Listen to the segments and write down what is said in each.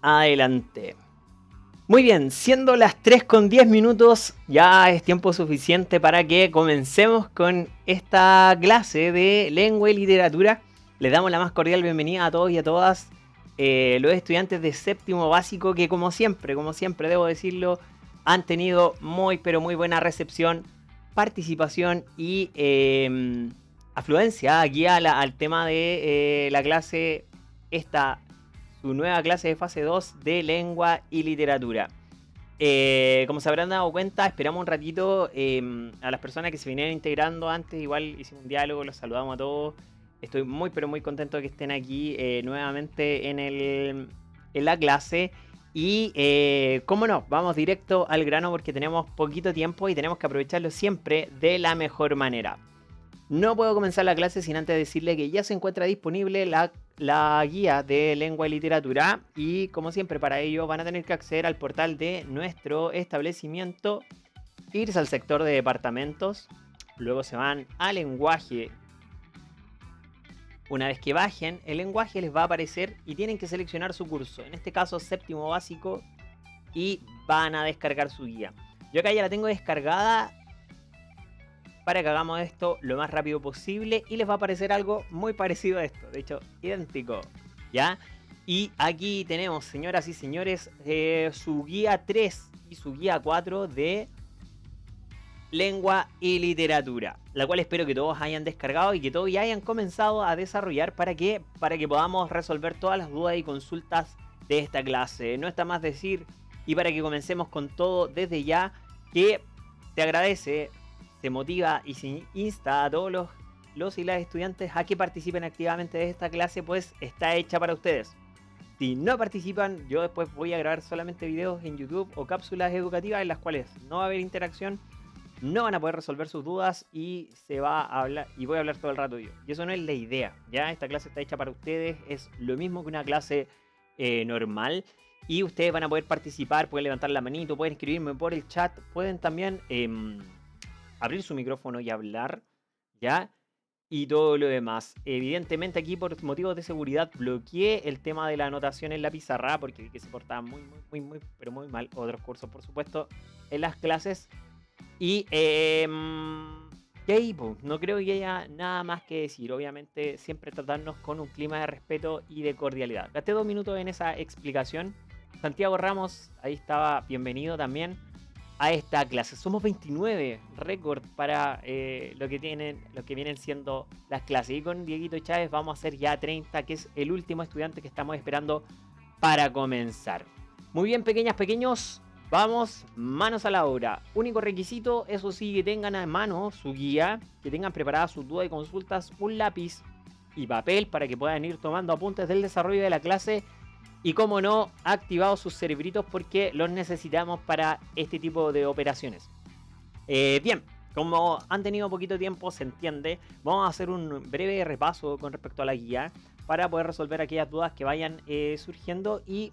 adelante. Muy bien, siendo las 3:10, ya es tiempo suficiente para que comencemos con esta clase de lengua y literatura. Les damos la más cordial bienvenida a todos y a todas los estudiantes de séptimo básico que como siempre debo decirlo, han tenido muy pero muy buena recepción, participación y afluencia aquí al tema de la clase su nueva clase de fase 2 de lengua y literatura. Como se habrán dado cuenta, esperamos un ratito a las personas que se vinieron integrando antes. Igual hicimos un diálogo, los saludamos a todos. Estoy muy pero muy contento de que estén aquí nuevamente en la clase. Y cómo no, vamos directo al grano porque tenemos poquito tiempo y tenemos que aprovecharlo siempre de la mejor manera. No puedo comenzar la clase sin antes decirle que ya se encuentra disponible la guía de lengua y literatura, y como siempre para ello van a tener que acceder al portal de nuestro establecimiento, irse al sector de departamentos, luego se van a lenguaje. Una vez que bajen, el lenguaje les va a aparecer y tienen que seleccionar su curso, en este caso séptimo básico, y van a descargar su guía. Yo acá ya la tengo descargada para que hagamos esto lo más rápido posible y les va a aparecer algo muy parecido a esto, de hecho idéntico, ¿ya? Y aquí tenemos, señoras y señores, su guía 3 y su guía 4 de lengua y literatura, la cual espero que todos hayan descargado y que todos ya hayan comenzado a desarrollar para que podamos resolver todas las dudas y consultas de esta clase. No está más decir, y para que comencemos con todo desde ya, que te agradece, se motiva y se insta a todos los y las estudiantes a que participen activamente de esta clase, pues está hecha para ustedes. Si no participan, yo después voy a grabar solamente videos en YouTube o cápsulas educativas en las cuales no va a haber interacción, no van a poder resolver sus dudas y se va a hablar, y voy a hablar todo el rato yo. Y eso no es la idea, ¿ya? Esta clase está hecha para ustedes, es lo mismo que una clase normal. Y ustedes van a poder participar, pueden levantar la manito, pueden escribirme por el chat, pueden también abrir su micrófono y hablar, ¿ya? Y todo lo demás. Evidentemente aquí por motivos de seguridad bloqueé el tema de la anotación en la pizarra porque vi que se portaba muy, pero muy mal. Otros cursos, por supuesto, en las clases. Y ahí, pues, no creo que haya nada más que decir. Obviamente siempre tratarnos con un clima de respeto y de cordialidad. Gasté 2 minutos en esa explicación. Santiago Ramos, ahí estaba, bienvenido también a esta clase. Somos 29, récord para lo que vienen siendo las clases. Y con Dieguito Chávez vamos a hacer ya 30, que es el último estudiante que estamos esperando para comenzar. Muy bien, pequeños, vamos, manos a la obra. Único requisito, eso sí, que tengan a mano su guía, que tengan preparadas sus dudas y consultas, un lápiz y papel para que puedan ir tomando apuntes del desarrollo de la clase. Y como no, activados sus cerebritos porque los necesitamos para este tipo de operaciones. Bien, como han tenido poquito tiempo, se entiende, vamos a hacer un breve repaso con respecto a la guía para poder resolver aquellas dudas que vayan surgiendo y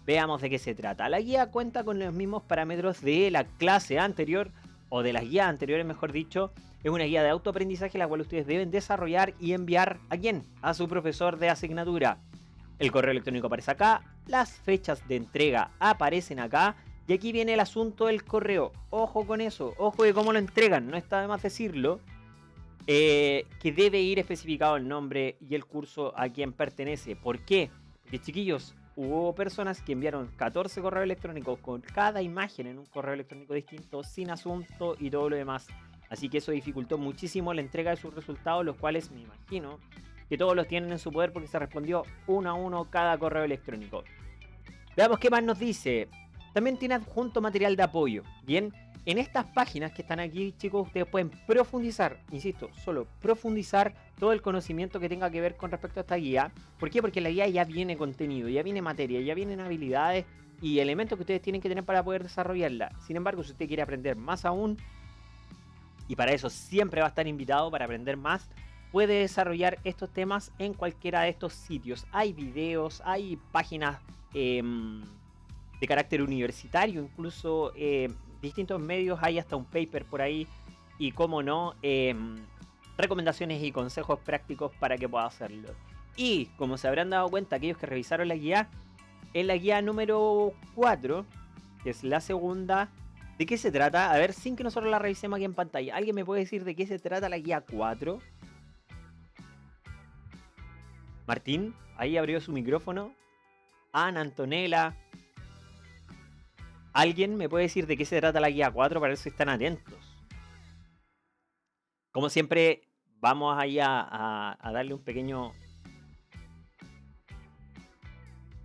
veamos de qué se trata. La guía cuenta con los mismos parámetros de la clase anterior, o de las guías anteriores mejor dicho. Es una guía de autoaprendizaje la cual ustedes deben desarrollar y enviar ¿a quién? A su profesor de asignatura. El correo electrónico aparece acá, las fechas de entrega aparecen acá, y aquí viene el asunto del correo. Ojo con eso, ojo de cómo lo entregan, no está de más decirlo, que debe ir especificado el nombre y el curso a quien pertenece. ¿Por qué? Porque, chiquillos, hubo personas que enviaron 14 correos electrónicos con cada imagen en un correo electrónico distinto, sin asunto y todo lo demás. Así que eso dificultó muchísimo la entrega de sus resultados, los cuales me imagino que todos los tienen en su poder porque se respondió uno a uno cada correo electrónico. Veamos qué más nos dice. También tiene adjunto material de apoyo. Bien, en estas páginas que están aquí, chicos, ustedes pueden profundizar, insisto, solo profundizar todo el conocimiento que tenga que ver con respecto a esta guía. ¿Por qué? Porque la guía ya viene contenido, ya viene materia, ya vienen habilidades y elementos que ustedes tienen que tener para poder desarrollarla. Sin embargo, si usted quiere aprender más aún, y para eso siempre va a estar invitado para aprender más, puede desarrollar estos temas en cualquiera de estos sitios. Hay videos, hay páginas de carácter universitario, incluso distintos medios, hay hasta un paper por ahí y como no, recomendaciones y consejos prácticos para que pueda hacerlo. Y como se habrán dado cuenta aquellos que revisaron la guía, en la guía número 4, que es la segunda. ¿De qué se trata? A ver, sin que nosotros la revisemos aquí en pantalla. ¿Alguien me puede decir de qué se trata la guía 4? Martín, ahí abrió su micrófono. Ana, Antonella. ¿Alguien me puede decir de qué se trata la guía 4 para ver si están atentos? Como siempre, vamos ahí a darle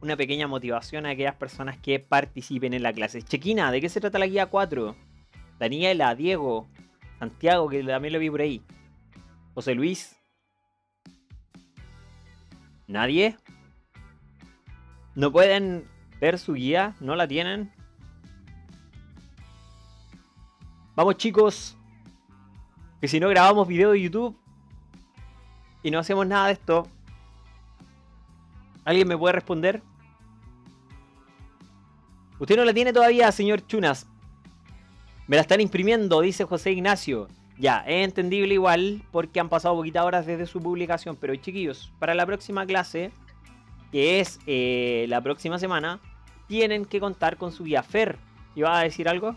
una pequeña motivación a aquellas personas que participen en la clase. Chequina, ¿de qué se trata la guía 4? Daniela, Diego, Santiago, que también lo vi por ahí. José Luis. ¿Nadie? ¿No pueden ver su guía? ¿No la tienen? Vamos, chicos, que si no grabamos video de YouTube y no hacemos nada de esto. ¿Alguien me puede responder? Usted no la tiene todavía, señor Chunas. Me la están imprimiendo, dice José Ignacio. Ya, es entendible igual porque han pasado poquitas horas desde su publicación. Pero chiquillos, para la próxima clase, que es la próxima semana, tienen que contar con su guía. Fer, ¿iba a decir algo?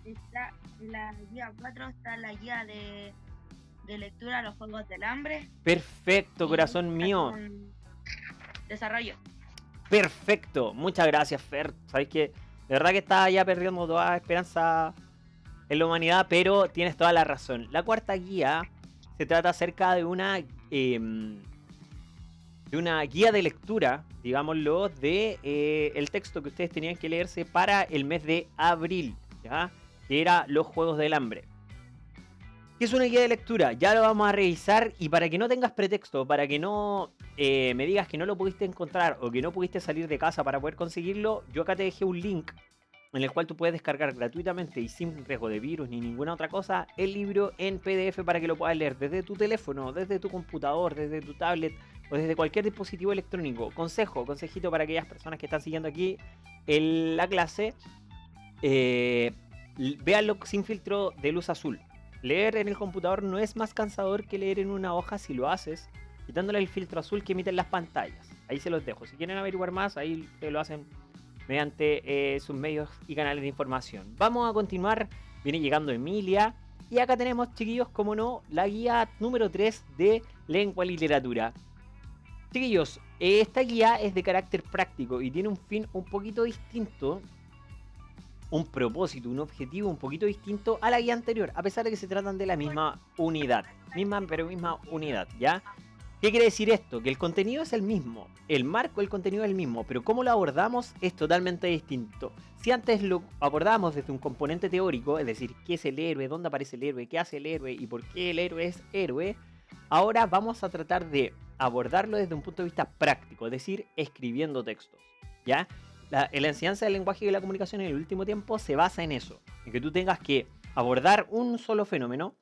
Está la guía 4, está la guía de lectura a los Juegos del Hambre. Perfecto, corazón mío. Desarrollo. Perfecto, muchas gracias, Fer. Sabéis que de verdad que estaba ya perdiendo toda esperanza en la humanidad, pero tienes toda la razón. La cuarta guía se trata acerca de una guía de lectura, digámoslo, de el texto que ustedes tenían que leerse para el mes de abril, ¿ya? Que era Los Juegos del Hambre. ¿Qué es una guía de lectura? Ya lo vamos a revisar, y para que no tengas pretexto, para que no me digas que no lo pudiste encontrar o que no pudiste salir de casa para poder conseguirlo, yo acá te dejé un link en el cual tú puedes descargar gratuitamente y sin riesgo de virus ni ninguna otra cosa el libro en PDF para que lo puedas leer desde tu teléfono, desde tu computador, desde tu tablet o desde cualquier dispositivo electrónico. Consejito para aquellas personas que están siguiendo aquí la clase, véanlo sin filtro de luz azul. Leer en el computador no es más cansador que leer en una hoja si lo haces quitándole el filtro azul que emiten las pantallas. Ahí se los dejo. Si quieren averiguar más, ahí te lo hacen mediante sus medios y canales de información. Vamos a continuar. Viene llegando Emilia. Y acá tenemos, chiquillos, como no, la guía número 3 de lengua y literatura. Chiquillos, esta guía es de carácter práctico y tiene un fin un poquito distinto, un propósito, un objetivo un poquito distinto a la guía anterior, a pesar de que se tratan de la misma unidad. Misma unidad, ¿ya? ¿Qué quiere decir esto? Que el contenido es el mismo, el marco del contenido es el mismo, pero cómo lo abordamos es totalmente distinto. Si antes lo abordábamos desde un componente teórico, es decir, qué es el héroe, dónde aparece el héroe, qué hace el héroe y por qué el héroe es héroe, ahora vamos a tratar de abordarlo desde un punto de vista práctico, es decir, escribiendo textos, ¿ya? La enseñanza del lenguaje y de la comunicación en el último tiempo se basa en eso, en que tú tengas que abordar un solo fenómeno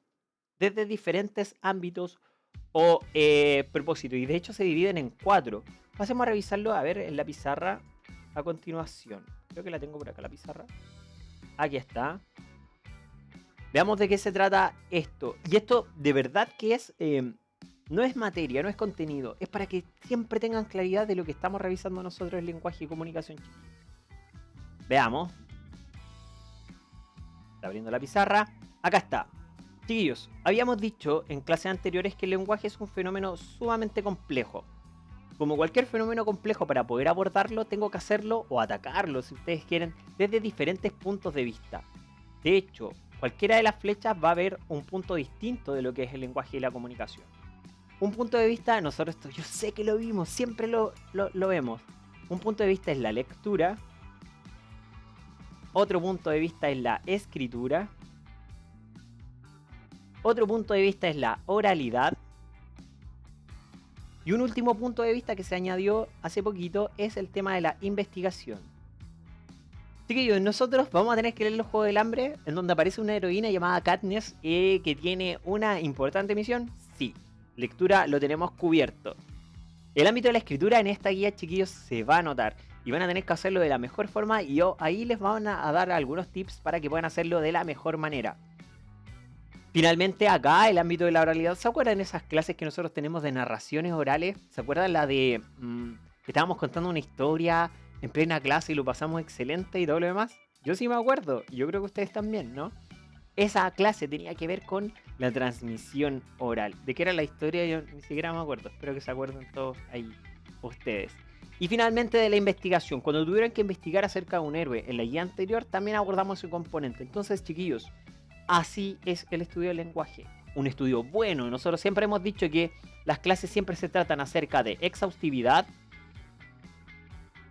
desde diferentes ámbitos o propósitos, y de hecho se dividen en 4. Pasemos a revisarlo, a ver, en la pizarra a continuación. Creo que la tengo por acá, la pizarra. Aquí está. Veamos de qué se trata esto. Y esto de verdad que es... no es materia, no es contenido. Es para que siempre tengan claridad de lo que estamos revisando nosotros en lenguaje y comunicación. Veamos. Está abriendo la pizarra. Acá está. Chiquillos, habíamos dicho en clases anteriores que el lenguaje es un fenómeno sumamente complejo. Como cualquier fenómeno complejo, para poder abordarlo, tengo que hacerlo o atacarlo, si ustedes quieren, desde diferentes puntos de vista. De hecho, cualquiera de las flechas va a haber un punto distinto de lo que es el lenguaje y la comunicación. Un punto de vista, nosotros yo sé que lo vimos, siempre lo vemos. Un punto de vista es la lectura. Otro punto de vista es la escritura. Otro punto de vista es la oralidad. Y un último punto de vista que se añadió hace poquito es el tema de la investigación. Chiquillos, nosotros vamos a tener que leer Los Juegos del Hambre, en donde aparece una heroína llamada Katniss que tiene una importante misión. Sí, lectura lo tenemos cubierto. El ámbito de la escritura en esta guía, chiquillos, se va a notar. Y van a tener que hacerlo de la mejor forma. Y ahí les van a dar algunos tips para que puedan hacerlo de la mejor manera. Finalmente, acá el ámbito de la oralidad. ¿Se acuerdan de esas clases que nosotros tenemos de narraciones orales? ¿Se acuerdan la de Estábamos contando una historia en plena clase y lo pasamos excelente y todo lo demás. Yo sí me acuerdo, y yo creo que ustedes también, ¿no? Esa clase tenía que ver con la transmisión oral. ¿De qué era la historia? Yo ni siquiera me acuerdo. Espero que se acuerden todos ahí ustedes. Y finalmente de la investigación. Cuando tuvieron que investigar acerca de un héroe en la guía anterior, también abordamos ese componente. Entonces, chiquillos, así es el estudio del lenguaje. Un estudio bueno. Nosotros siempre hemos dicho que las clases siempre se tratan acerca de exhaustividad.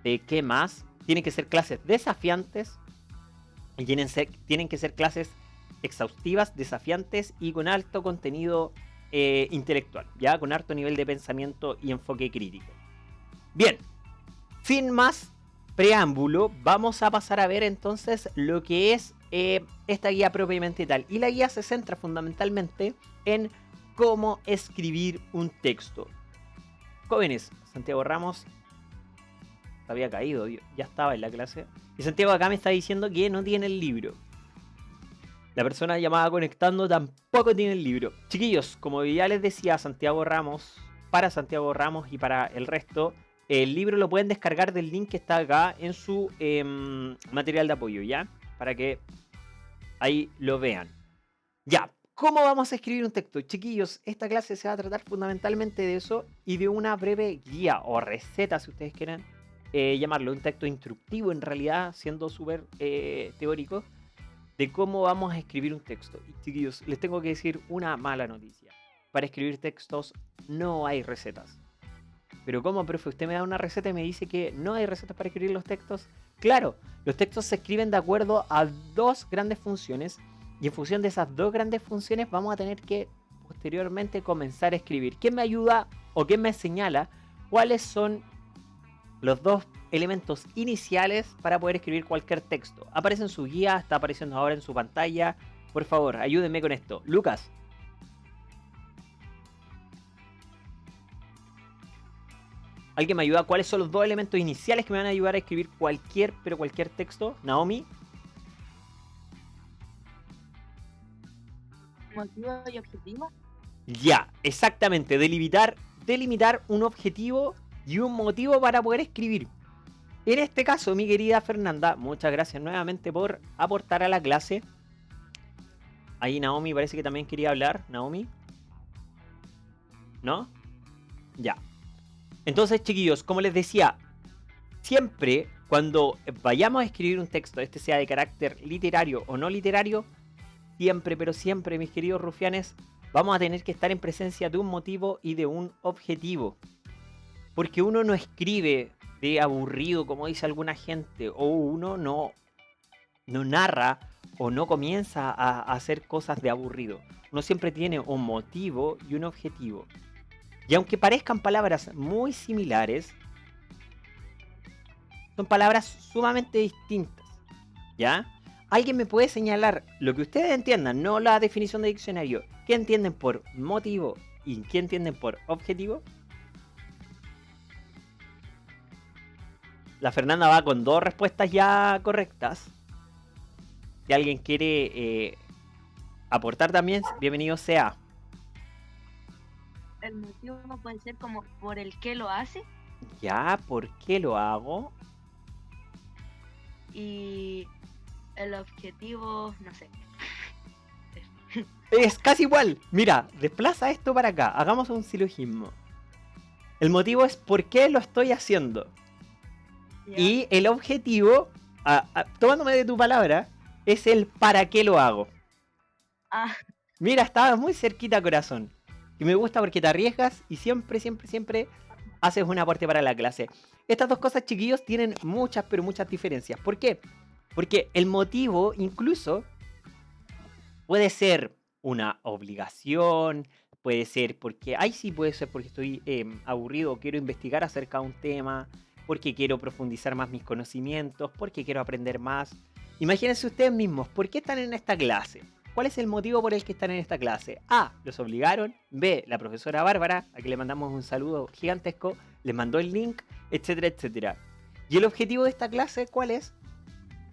¿De qué más? Tienen que ser clases desafiantes. Y tienen que ser clases exhaustivas, desafiantes y con alto contenido intelectual, ya con alto nivel de pensamiento y enfoque crítico. Bien, sin más preámbulo, vamos a pasar a ver entonces lo que es esta guía propiamente tal. Y la guía se centra fundamentalmente en cómo escribir un texto. Jóvenes, Santiago Ramos había caído, ya estaba en la clase. Y Santiago acá me está diciendo que no tiene el libro. La persona llamada conectando tampoco tiene el libro. Chiquillos, como ya les decía Santiago Ramos, para Santiago Ramos y para el resto, el libro lo pueden descargar del link que está acá en su material de apoyo, ¿ya? Para que ahí lo vean. Ya, ¿cómo vamos a escribir un texto? Chiquillos, esta clase se va a tratar fundamentalmente de eso y de una breve guía o receta, si ustedes quieren llamarlo. Un texto instructivo, en realidad, siendo súper teórico, de cómo vamos a escribir un texto. Y chiquillos, les tengo que decir una mala noticia. Para escribir textos no hay recetas. Pero ¿cómo, profe? Usted me da una receta y me dice que no hay recetas para escribir los textos. Claro, los textos se escriben de acuerdo a dos grandes funciones. Y en función de esas dos grandes funciones vamos a tener que posteriormente comenzar a escribir. ¿Quién me ayuda o quién me señala cuáles son los dos elementos iniciales para poder escribir cualquier texto? Aparece en su guía, está apareciendo ahora en su pantalla. Por favor, ayúdenme con esto. Lucas. ¿Alguien me ayuda? ¿Cuáles son los dos elementos iniciales que me van a ayudar a escribir cualquier texto? Naomi. Motivo y objetivo. Ya, exactamente. Delimitar un objetivo y un motivo para poder escribir. En este caso, mi querida Fernanda, muchas gracias nuevamente por aportar a la clase. Ahí Naomi parece que también quería hablar. Naomi. ¿No? Ya. Entonces, chiquillos, como les decía, siempre cuando vayamos a escribir un texto, este sea de carácter literario o no literario, siempre, pero siempre, mis queridos rufianes, vamos a tener que estar en presencia de un motivo y de un objetivo. Porque uno no escribe de aburrido, como dice alguna gente, o uno no narra o no comienza a hacer cosas de aburrido. Uno siempre tiene un motivo y un objetivo. Y aunque parezcan palabras muy similares, son palabras sumamente distintas, ¿ya? ¿Alguien me puede señalar lo que ustedes entiendan, no la definición de diccionario? ¿Qué entienden por motivo y qué entienden por objetivo? La Fernanda va con dos respuestas ya correctas. Si alguien quiere aportar también, bienvenido sea. El motivo puede ser como por el que lo hace. Ya, ¿por qué lo hago? Y el objetivo, no sé. Es casi igual. Mira, desplaza esto para acá. Hagamos un silogismo. El motivo es por qué lo estoy haciendo. Ya. Y el objetivo, tomándome de tu palabra, es el para qué lo hago. Ah, Mira, estaba muy cerquita, corazón. Y me gusta porque te arriesgas y siempre, siempre, siempre haces un aporte para la clase. Estas dos cosas, chiquillos, tienen muchas, pero muchas diferencias. ¿Por qué? Porque el motivo incluso puede ser una obligación, puede ser porque, puede ser porque estoy aburrido, quiero investigar acerca de un tema, porque quiero profundizar más mis conocimientos, porque quiero aprender más. Imagínense ustedes mismos, ¿por qué están en esta clase? ¿Cuál es el motivo por el que están en esta clase? A, los obligaron. B, la profesora Bárbara, a quien le mandamos un saludo gigantesco, les mandó el link, etcétera, etcétera. ¿Y el objetivo de esta clase cuál es?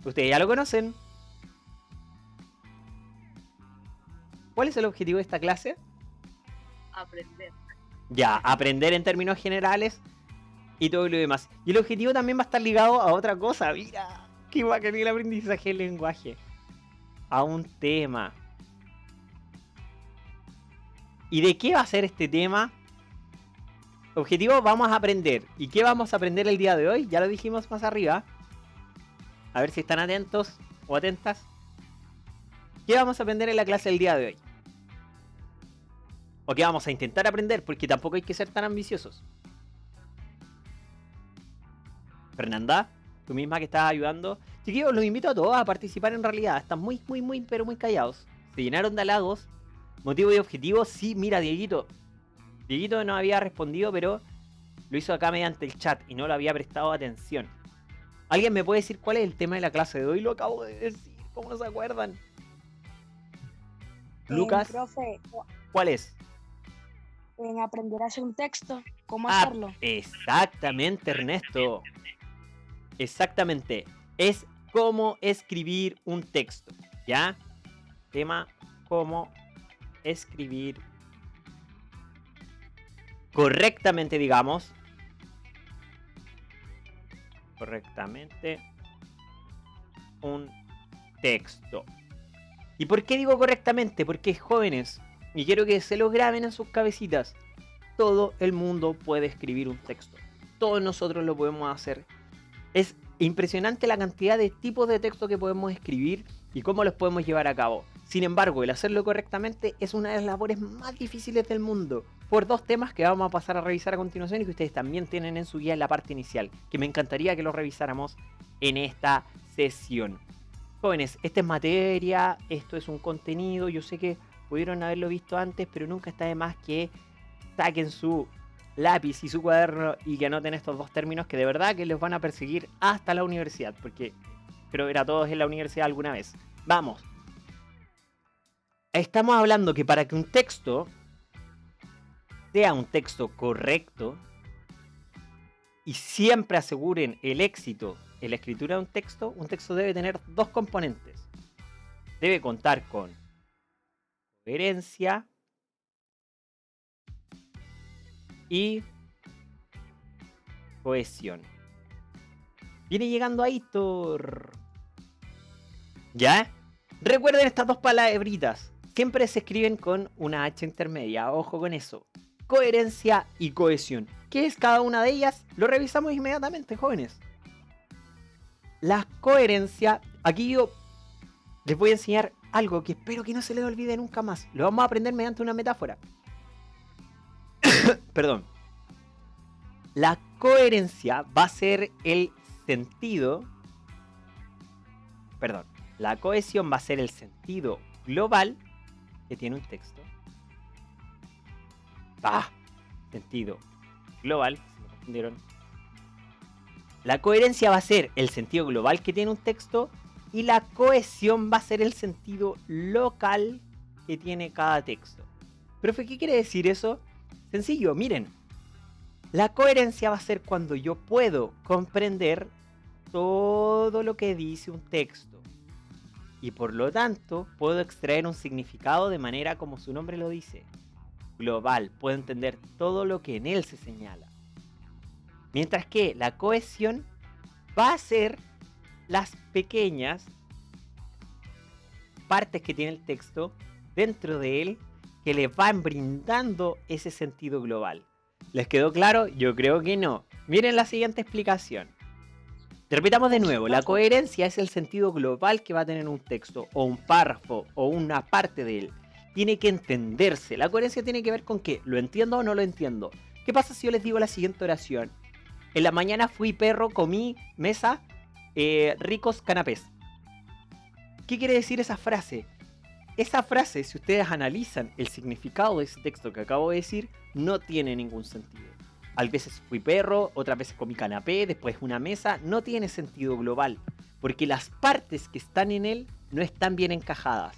Ustedes ya lo conocen. ¿Cuál es el objetivo de esta clase? aprender. Ya, aprender en términos generales. y todo lo demás. Y el objetivo también va a estar ligado a otra cosa. Mira, qué bacán el aprendizaje del lenguaje. A un tema. ¿Y de qué va a ser este tema? Objetivo, vamos a aprender. ¿Y qué vamos a aprender el día de hoy? Ya lo dijimos más arriba. A ver si están atentos o atentas. ¿Qué vamos a aprender en la clase del día de hoy? ¿O qué vamos a intentar aprender? Porque tampoco hay que ser tan ambiciosos. Fernanda, tú misma que estás ayudando. Chiquillos, los invito a todos a participar en realidad. Están muy, pero muy callados. Se llenaron de halagos. Motivo y objetivo, sí, mira, Dieguito. Dieguito no había respondido, pero lo hizo acá mediante el chat y no le había prestado atención. ¿Alguien me puede decir cuál es el tema de la clase de hoy? Lo acabo de decir, ¿cómo no se acuerdan? Lucas, profe, ¿cuál es? en aprender a hacer un texto, ¿cómo hacerlo? Exactamente, Ernesto. Exactamente. Es cómo escribir un texto, ¿ya? Tema, cómo escribir correctamente, digamos. Correctamente un texto. ¿Y por qué digo correctamente? Porque jóvenes, y quiero que se lo graben en sus cabecitas, todo el mundo puede escribir un texto. Todos nosotros lo podemos hacer. Es impresionante la cantidad de tipos de texto que podemos escribir y cómo los podemos llevar a cabo. Sin embargo, el hacerlo correctamente es una de las labores más difíciles del mundo, por dos temas que vamos a pasar a revisar a continuación y que ustedes también tienen en su guía en la parte inicial, que me encantaría que lo revisáramos en esta sesión. Jóvenes, esta es materia, esto es un contenido, yo sé que pudieron haberlo visto antes, pero nunca está de más que saquen su lápiz y su cuaderno y que anoten estos dos términos que de verdad que les van a perseguir hasta la universidad, porque creo que era todos en la universidad alguna vez. Vamos. Estamos hablando que para que un texto sea un texto correcto y siempre aseguren el éxito en la escritura de un texto debe tener dos componentes. Debe contar con coherencia y cohesión. Viene llegando ahí, Thor. ¿Ya? Recuerden estas dos palabritas. Siempre se escriben con una H intermedia. Ojo con eso. Coherencia y cohesión. ¿Qué es cada una de ellas? Lo revisamos inmediatamente, jóvenes. La coherencia. Aquí yo les voy a enseñar algo que espero que no se les olvide nunca más. Lo vamos a aprender mediante una metáfora. Perdón. La coherencia va a ser el sentido. Perdón. La cohesión va a ser el sentido global que tiene un texto. Sentido global. Se me confundieron. La coherencia va a ser el sentido global que tiene un texto. Y la cohesión va a ser el sentido local que tiene cada texto. Profe, ¿qué quiere decir eso? Sencillo, miren. La coherencia va a ser cuando yo puedo comprender todo lo que dice un texto. Y por lo tanto, puedo extraer un significado de manera como su nombre lo dice. Global, puedo entender todo lo que en él se señala. Mientras que la cohesión va a ser las pequeñas partes que tiene el texto dentro de él que le van brindando ese sentido global. ¿Les quedó claro? Yo creo que no. Miren la siguiente explicación. Repitamos de nuevo, la coherencia es el sentido global que va a tener un texto, o un párrafo, o una parte de él. Tiene que entenderse. La coherencia tiene que ver con qué. ¿Lo entiendo o no lo entiendo? ¿Qué pasa si yo les digo la siguiente oración? En la mañana fui perro, comí, mesa, ricos canapés. ¿Qué quiere decir esa frase? Esa frase, si ustedes analizan el significado de ese texto que acabo de decir, no tiene ningún sentido. A veces fui perro, otras veces comí canapé, después una mesa. No tiene sentido global, porque las partes que están en él no están bien encajadas.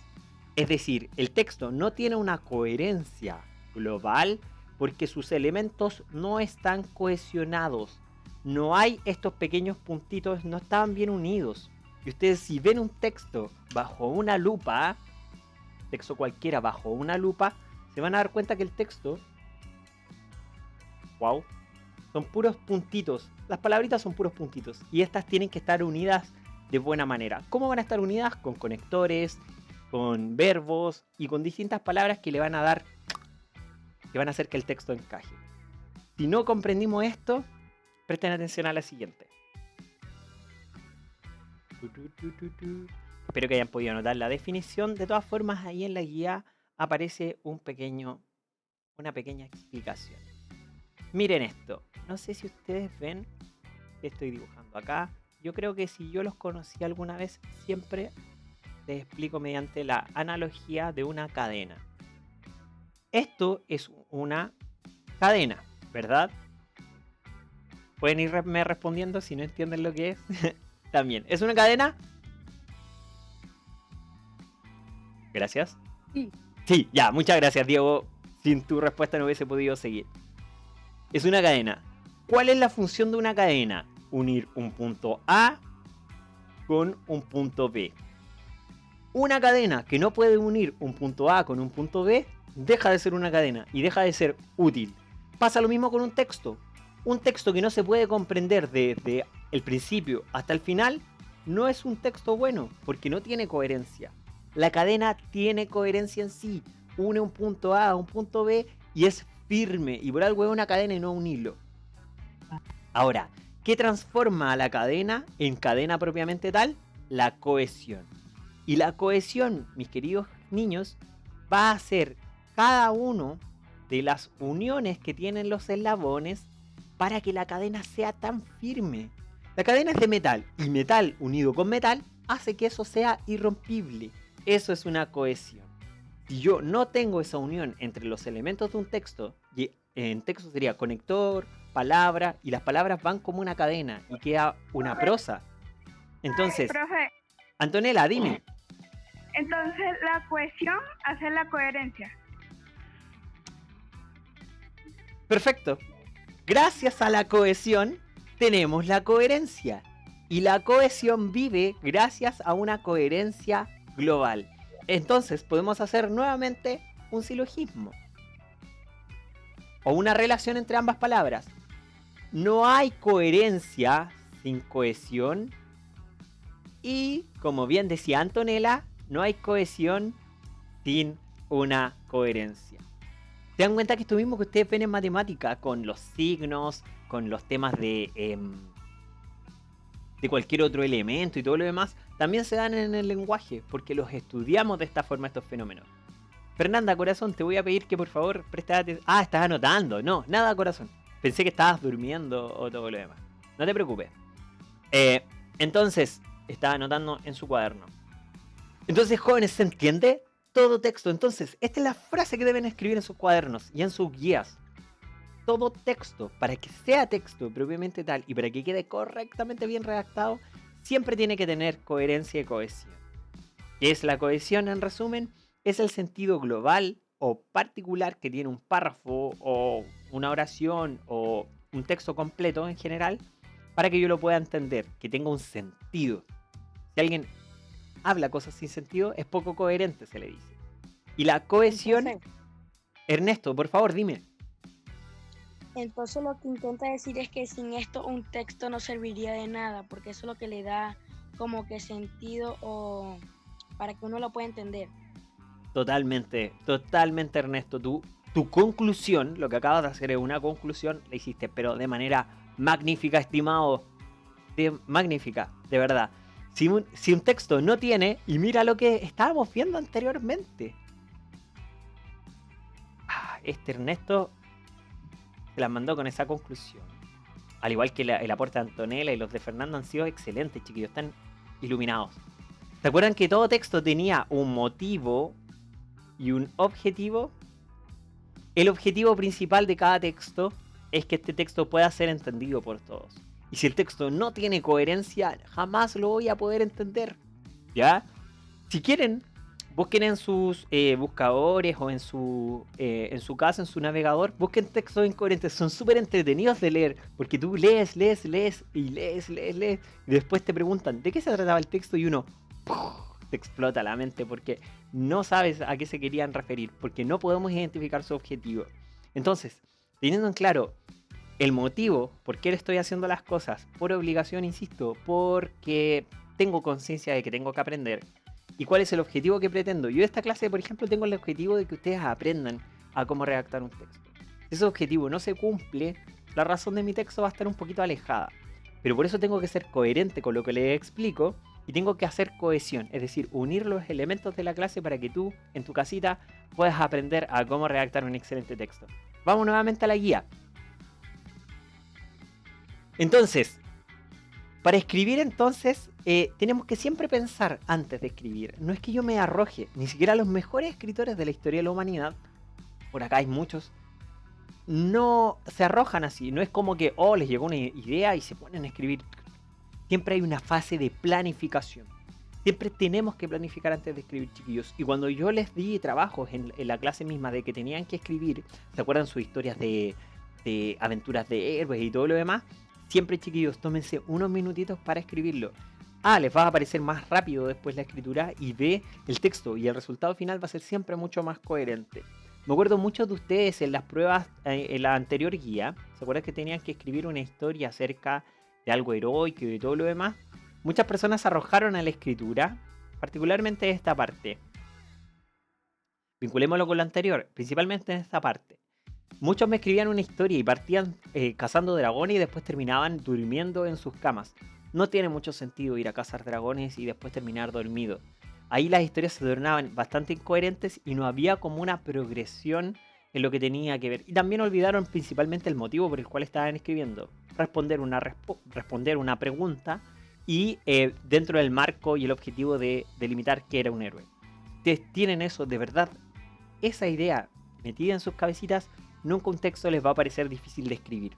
Es decir, el texto no tiene una coherencia global porque sus elementos no están cohesionados. No hay estos pequeños puntitos, no estaban bien unidos. Y ustedes si ven un texto bajo una lupa, texto cualquiera bajo una lupa, se van a dar cuenta que el texto, wow, Son puros puntitos. Las palabritas son puros puntitos. Y estas tienen que estar unidas de buena manera. ¿Cómo van a estar unidas? Con conectores, con verbos y con distintas palabras que le van a dar, que van a hacer que el texto encaje. Si no comprendimos esto, presten atención a la siguiente. Espero que hayan podido notar la definición. De todas formas, ahí en la guía aparece una pequeña explicación. Miren esto. No sé si ustedes ven que estoy dibujando acá. Yo creo que si yo los conocí alguna vez, siempre les explico mediante la analogía de una cadena. Esto es una cadena, ¿verdad? Pueden irme respondiendo si no entienden lo que es. También. ¿Es una cadena? Gracias. Sí. Sí, ya, muchas gracias, Diego. Sin tu respuesta no hubiese podido seguir. Es una cadena. ¿Cuál es la función de una cadena? Unir un punto A con un punto B. Una cadena que no puede unir un punto A con un punto B deja de ser una cadena y deja de ser útil. Pasa lo mismo con un texto. Un texto que no se puede comprender desde el principio hasta el final no es un texto bueno porque no tiene coherencia. La cadena tiene coherencia en sí. Une un punto A a un punto B y es firme. Y por algo es una cadena y no un hilo. Ahora, ¿qué transforma a la cadena en cadena propiamente tal? La cohesión. Y la cohesión, mis queridos niños, va a ser cada uno de las uniones que tienen los eslabones para que la cadena sea tan firme. La cadena es de metal y metal unido con metal hace que eso sea irrompible. Eso es una cohesión. Si yo no tengo esa unión entre los elementos de un texto, y en texto sería conector, palabra, y las palabras van como una cadena y queda una prosa. Entonces, Profe, Antonella, dime. entonces la cohesión hace la coherencia. Perfecto. Gracias a la cohesión tenemos la coherencia. Y la cohesión vive gracias a una coherencia global. Entonces podemos hacer nuevamente un silogismo. O una relación entre ambas palabras. No hay coherencia sin cohesión. Y, como bien decía Antonella, no hay cohesión sin una coherencia. ¿Se dan cuenta que esto mismo que ustedes ven en matemática, con los signos, con los temas de cualquier otro elemento y todo lo demás, también se dan en el lenguaje, porque los estudiamos de esta forma estos fenómenos? Fernanda, corazón, te voy a pedir que por favor prestes atención. Ah, estás anotando. No, nada, corazón. Pensé que estabas durmiendo o todo lo demás. No te preocupes. Entonces, estaba anotando en su cuaderno. Entonces, jóvenes, ¿se entiende? Todo texto. Entonces, esta es la frase que deben escribir en sus cuadernos y en sus guías. Todo texto, para que sea texto propiamente tal y para que quede correctamente bien redactado, siempre tiene que tener coherencia y cohesión. ¿Qué es la cohesión en resumen? Es el sentido global o particular que tiene un párrafo o una oración o un texto completo en general para que yo lo pueda entender, que tenga un sentido. Si alguien habla cosas sin sentido, es poco coherente, se le dice. Y la cohesión... Ernesto, por favor, dime. Entonces lo que intenta decir es que sin esto un texto no serviría de nada, porque eso es lo que le da como que sentido o para que uno lo pueda entender. Totalmente, totalmente, Ernesto. Tu conclusión, lo que acabas de hacer es una conclusión, la hiciste, pero de manera magnífica, estimado. Magnífica, de verdad. Si un texto no tiene, y mira lo que estábamos viendo anteriormente. Este Ernesto se las mandó con esa conclusión. Al igual que el aporte de Antonella y los de Fernando han sido excelentes, chiquillos. Están iluminados. ¿Se acuerdan que todo texto tenía un motivo y un objetivo? El objetivo principal de cada texto es que este texto pueda ser entendido por todos. Y si el texto no tiene coherencia, jamás lo voy a poder entender. ¿Ya? Si quieren, busquen en sus buscadores o en su casa, en su navegador, busquen textos incoherentes. Son súper entretenidos de leer, porque tú lees y después te preguntan, ¿de qué se trataba el texto? Y uno... te explota la mente porque no sabes a qué se querían referir, porque no podemos identificar su objetivo. Entonces, teniendo en claro el motivo por qué le estoy haciendo las cosas, por obligación, insisto, porque tengo conciencia de que tengo que aprender. ¿Y cuál es el objetivo que pretendo? Yo de esta clase, por ejemplo, tengo el objetivo de que ustedes aprendan a cómo redactar un texto. Si ese objetivo no se cumple, la razón de mi texto va a estar un poquito alejada. Pero por eso tengo que ser coherente con lo que les explico y tengo que hacer cohesión, es decir, unir los elementos de la clase para que tú, en tu casita, puedas aprender a cómo redactar un excelente texto. Vamos nuevamente a la guía. Entonces, para escribir tenemos que siempre pensar antes de escribir. No es que yo me arroje, ni siquiera los mejores escritores de la historia de la humanidad, por acá hay muchos, no se arrojan así. No es como que, les llegó una idea y se ponen a escribir. Siempre hay una fase de planificación. Siempre tenemos que planificar antes de escribir, chiquillos. Y cuando yo les di trabajos en la clase misma de que tenían que escribir, ¿se acuerdan sus historias de aventuras de héroes y todo lo demás? Siempre, chiquillos, tómense unos minutitos para escribirlo. Les va a aparecer más rápido después la escritura y ve el texto. Y el resultado final va a ser siempre mucho más coherente. Me acuerdo mucho de ustedes en las pruebas, en la anterior guía. ¿Se acuerdan que tenían que escribir una historia acerca de algo heroico y de todo lo demás? Muchas personas se arrojaron a la escritura, particularmente esta parte. Vinculémoslo con lo anterior, principalmente en esta parte. Muchos me escribían una historia y partían cazando dragones y después terminaban durmiendo en sus camas. No tiene mucho sentido ir a cazar dragones y después terminar dormido. Ahí las historias se tornaban bastante incoherentes y no había como una progresión en lo que tenía que ver. Y también olvidaron principalmente el motivo por el cual estaban escribiendo. Responder una pregunta y dentro del marco y el objetivo de delimitar qué era un héroe. Ustedes tienen eso de verdad, esa idea metida en sus cabecitas, nunca un texto les va a parecer difícil de escribir.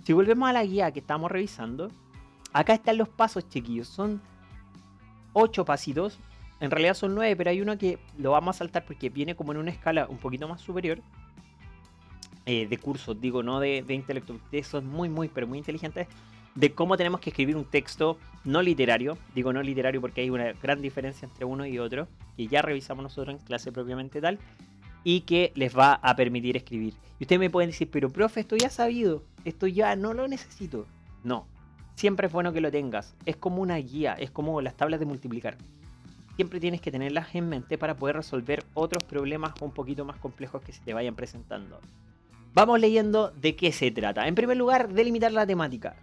Si volvemos a la guía que estamos revisando, acá están los pasos, chiquillos. Son 8 pasitos. En realidad son 9, pero hay uno que lo vamos a saltar porque viene como en una escala un poquito más superior. De cursos, digo, no de intelecto. Ustedes son muy, pero muy inteligentes. De cómo tenemos que escribir un texto no literario. Digo no literario porque hay una gran diferencia entre uno y otro, que ya revisamos nosotros en clase propiamente tal. Y que les va a permitir escribir. Y ustedes me pueden decir, pero profe, esto ya sabido. Esto ya no lo necesito. No. Siempre es bueno que lo tengas. Es como una guía. Es como las tablas de multiplicar. Siempre tienes que tenerlas en mente para poder resolver otros problemas un poquito más complejos que se te vayan presentando. Vamos leyendo de qué se trata. En primer lugar, delimitar la temática.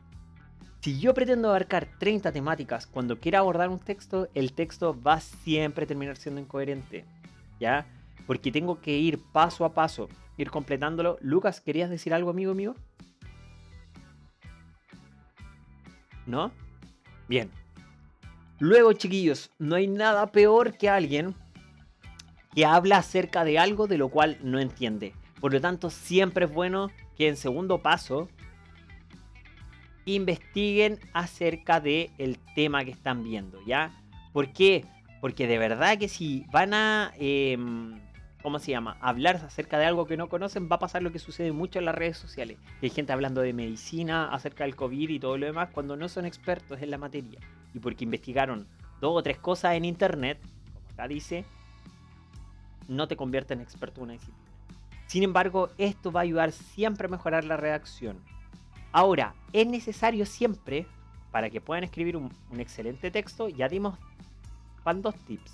Si yo pretendo abarcar 30 temáticas cuando quiera abordar un texto, el texto va siempre a terminar siendo incoherente. ¿Ya? Porque tengo que ir paso a paso, ir completándolo. Lucas, ¿querías decir algo, amigo mío? ¿No? Bien. Luego, chiquillos, no hay nada peor que alguien que habla acerca de algo de lo cual no entiende. Por lo tanto, siempre es bueno que en segundo paso investiguen acerca del tema que están viendo, ¿ya? ¿Por qué? Porque de verdad que si van a, hablar acerca de algo que no conocen, va a pasar lo que sucede mucho en las redes sociales. Hay gente hablando de medicina, acerca del COVID y todo lo demás, cuando no son expertos en la materia. Y porque investigaron 2 o 3 cosas en internet, como acá dice, no te convierte en experto en una disciplina. Sin embargo, esto va a ayudar siempre a mejorar la redacción. Ahora, es necesario siempre, para que puedan escribir un excelente texto, ya van 2 tips.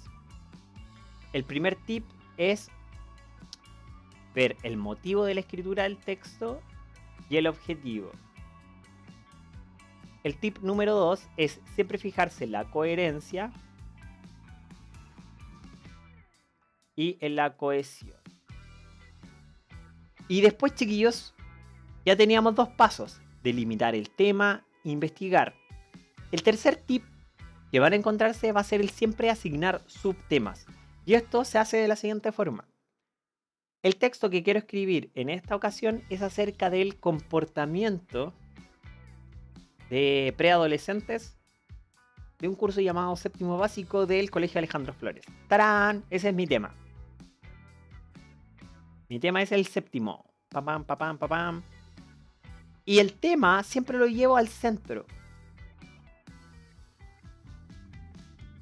El primer tip es ver el motivo de la escritura del texto y el objetivo. El tip número 2 es siempre fijarse en la coherencia y en la cohesión. Y después, chiquillos, ya teníamos 2 pasos: delimitar el tema, investigar. El tercer tip que van a encontrarse va a ser el siempre asignar subtemas. Y esto se hace de la siguiente forma. El texto que quiero escribir en esta ocasión es acerca del comportamiento de preadolescentes de un curso llamado Séptimo Básico del Colegio Alejandro Flores. ¡Tarán! Ese es mi tema. Mi tema es el séptimo. Papam, papam, papam. Y el tema siempre lo llevo al centro.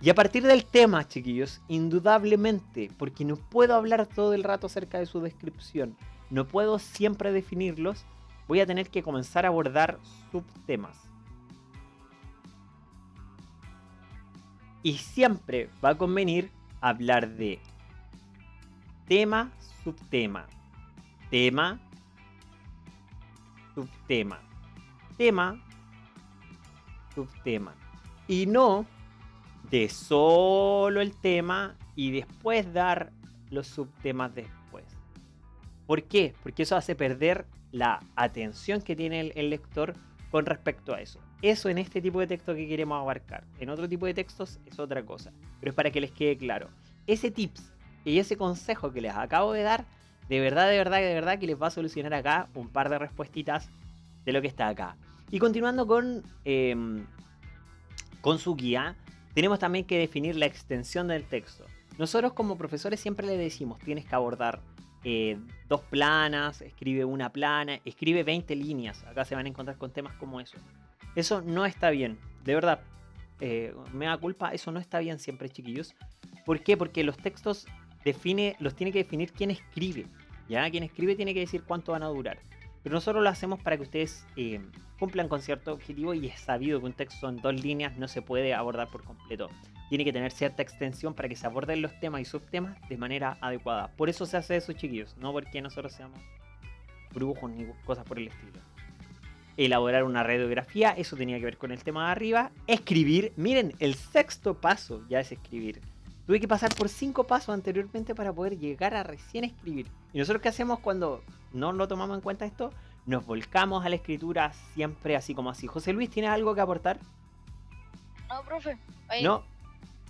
Y a partir del tema, chiquillos, indudablemente, porque no puedo hablar todo el rato acerca de su descripción, no puedo siempre definirlos, voy a tener que comenzar a abordar subtemas. Y siempre va a convenir hablar de tema, subtema, tema, subtema, tema, subtema. Y no de solo el tema y después dar los subtemas después. ¿Por qué? Porque eso hace perder la atención que tiene el lector con respecto a eso. Eso en este tipo de texto que queremos abarcar. En otro tipo de textos es otra cosa. Pero es para que les quede claro. Ese tips y ese consejo que les acabo de dar, de verdad que les va a solucionar acá un par de respuestitas de lo que está acá. Y continuando con su guía, tenemos también que definir la extensión del texto. Nosotros como profesores siempre le decimos, tienes que abordar 2 planas, escribe una plana, escribe 20 líneas. Acá se van a encontrar con temas como eso. Eso no está bien, de verdad. Me da culpa, eso no está bien siempre, chiquillos. ¿Por qué? Porque los textos los tiene que definir quién escribe. ¿Ya? Quien escribe tiene que decir cuánto van a durar. Pero nosotros lo hacemos para que ustedes cumplan con cierto objetivo, y es sabido que un texto en 2 líneas no se puede abordar por completo. Tiene que tener cierta extensión para que se aborden los temas y subtemas de manera adecuada. Por eso se hace eso, chiquillos, no porque nosotros seamos brujos ni cosas por el estilo. Elaborar una radiografía, eso tenía que ver con el tema de arriba. Escribir, miren, el 6º paso ya es escribir. Tuve que pasar por 5 pasos anteriormente para poder llegar a recién escribir. ¿Y nosotros qué hacemos cuando no lo tomamos en cuenta esto? Nos volcamos a la escritura siempre así como así. José Luis, ¿tienes algo que aportar? No, profe. Ahí. No.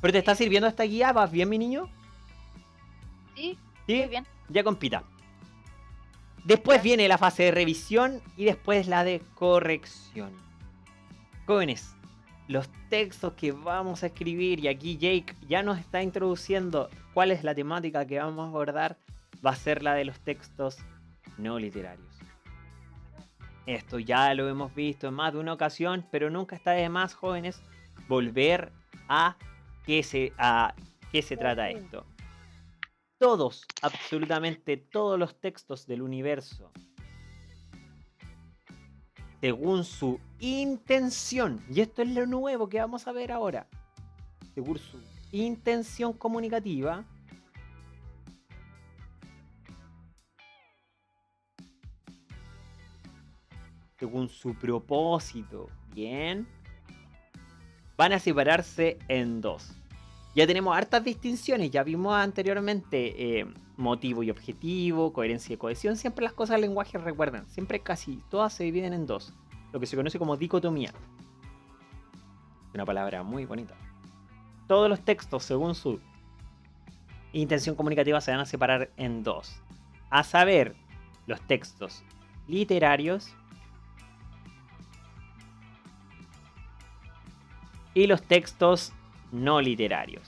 ¿Pero te está sirviendo esta guía? ¿Vas bien, mi niño? Sí, ¿Sí? muy bien. Ya compita. Después viene la fase de revisión y después la de corrección. Jóvenes, los textos que vamos a escribir, y aquí Jake ya nos está introduciendo cuál es la temática que vamos a abordar, va a ser la de los textos no literarios. Esto ya lo hemos visto en más de una ocasión, pero nunca está de más, jóvenes, volver a qué se trata esto. Todos, absolutamente todos los textos del universo, según su intención, y esto es lo nuevo que vamos a ver ahora, según su intención comunicativa, según su propósito, bien, van a separarse en 2. Ya tenemos hartas distinciones, ya vimos anteriormente motivo y objetivo, coherencia y cohesión. Siempre las cosas del lenguaje, recuerden, siempre casi todas se dividen en 2, lo que se conoce como dicotomía. Una palabra muy bonita. Todos los textos, según su intención comunicativa, se van a separar en 2. A saber, los textos literarios y los textos no literarios.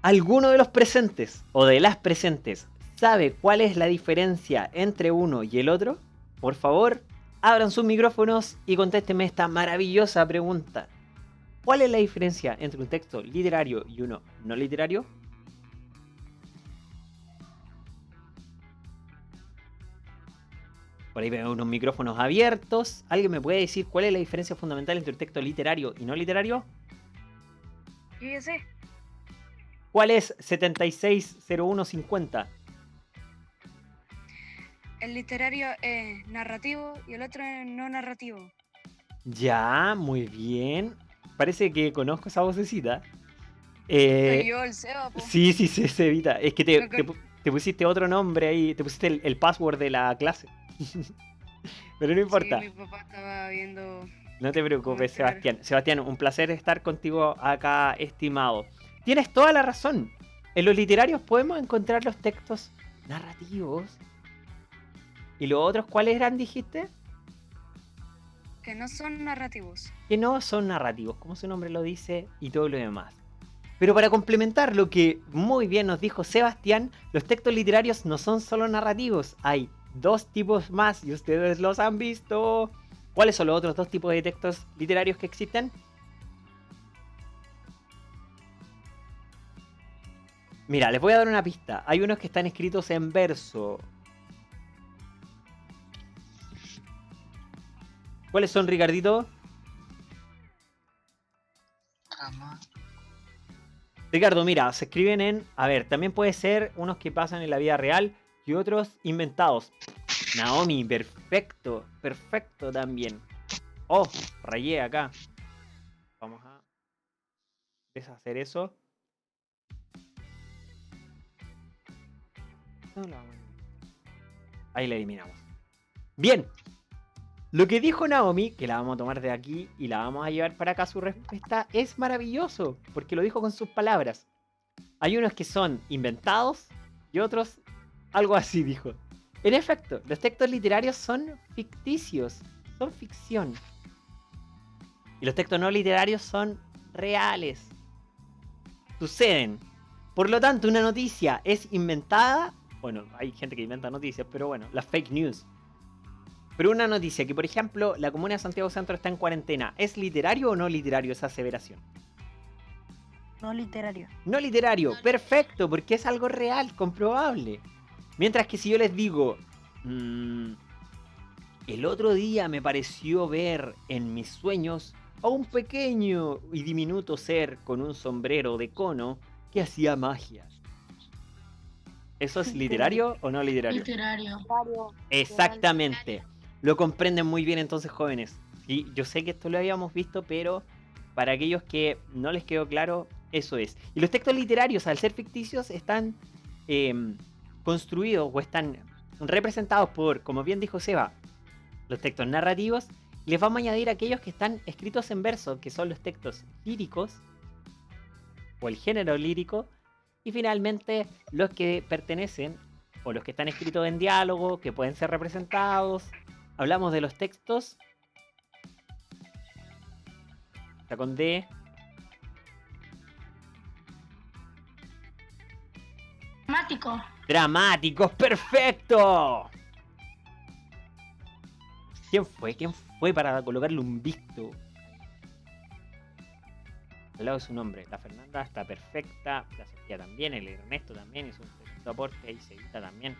¿Alguno de los presentes o de las presentes sabe cuál es la diferencia entre uno y el otro? Por favor, abran sus micrófonos y contéstenme esta maravillosa pregunta. ¿Cuál es la diferencia entre un texto literario y uno no literario? Por ahí veo unos micrófonos abiertos. ¿Alguien me puede decir cuál es la diferencia fundamental entre un texto literario y no literario? Yo ya sé. ¿Cuál es 760150? El literario es narrativo y el otro es no narrativo. Ya, muy bien. Parece que conozco esa vocecita. Soy yo, el Seba, po. Sí, Evita. Es que te pusiste otro nombre ahí. Te pusiste el password de la clase. Pero no importa. Sí, mi papá estaba viendo. No te preocupes, Claro. Sebastián. Sebastián, un placer estar contigo acá, estimado. Tienes toda la razón. En los literarios podemos encontrar los textos narrativos. ¿Y los otros cuáles eran, dijiste? Que no son narrativos. Que no son narrativos, como su nombre lo dice, y todo lo demás. Pero para complementar lo que muy bien nos dijo Sebastián, los textos literarios no son solo narrativos. Hay 2 tipos más y ustedes los han visto. ¿Cuáles son los otros 2 tipos de textos literarios que existen? Mira, les voy a dar una pista. Hay unos que están escritos en verso. ¿Cuáles son, Ricardito? Ricardo, mira, se escriben en... A ver, también puede ser unos que pasan en la vida real y otros inventados. Naomi, perfecto. Perfecto también. Oh, rayé acá. Vamos a deshacer eso. Ahí la eliminamos. Bien. Lo que dijo Naomi, que la vamos a tomar de aquí y la vamos a llevar para acá, su respuesta es maravilloso, porque lo dijo con sus palabras. Hay unos que son inventados y otros algo así dijo. En efecto, los textos literarios son ficticios, son ficción. Y los textos no literarios son reales. Suceden. Por lo tanto, una noticia es inventada. Bueno, hay gente que inventa noticias, pero bueno, las fake news. Pero una noticia que, por ejemplo, la comuna de Santiago Centro está en cuarentena, ¿es literario o no literario esa aseveración? No literario. No literario, perfecto, porque es algo real, comprobable. Mientras que si yo les digo, el otro día me pareció ver en mis sueños a un pequeño y diminuto ser con un sombrero de cono que hacía magia. ¿Eso es literario o no literario? Literario. Exactamente. Lo comprenden muy bien entonces, jóvenes. Y yo sé que esto lo habíamos visto, pero para aquellos que no les quedó claro, eso es. Y los textos literarios, al ser ficticios, están construidos o están representados por, como bien dijo Seba, los textos narrativos. Y les vamos a añadir aquellos que están escritos en verso, que son los textos líricos, o el género lírico. Y finalmente, los que pertenecen, o los que están escritos en diálogo, que pueden ser representados. Hablamos de los textos. Está con D. Dramático. Dramáticos, perfecto. ¿Quién fue? ¿Quién fue para colocarle un visto al lado de su nombre? La Fernanda está perfecta. La Sofía también. El Ernesto también hizo un perfecto aporte. Y Cevita también.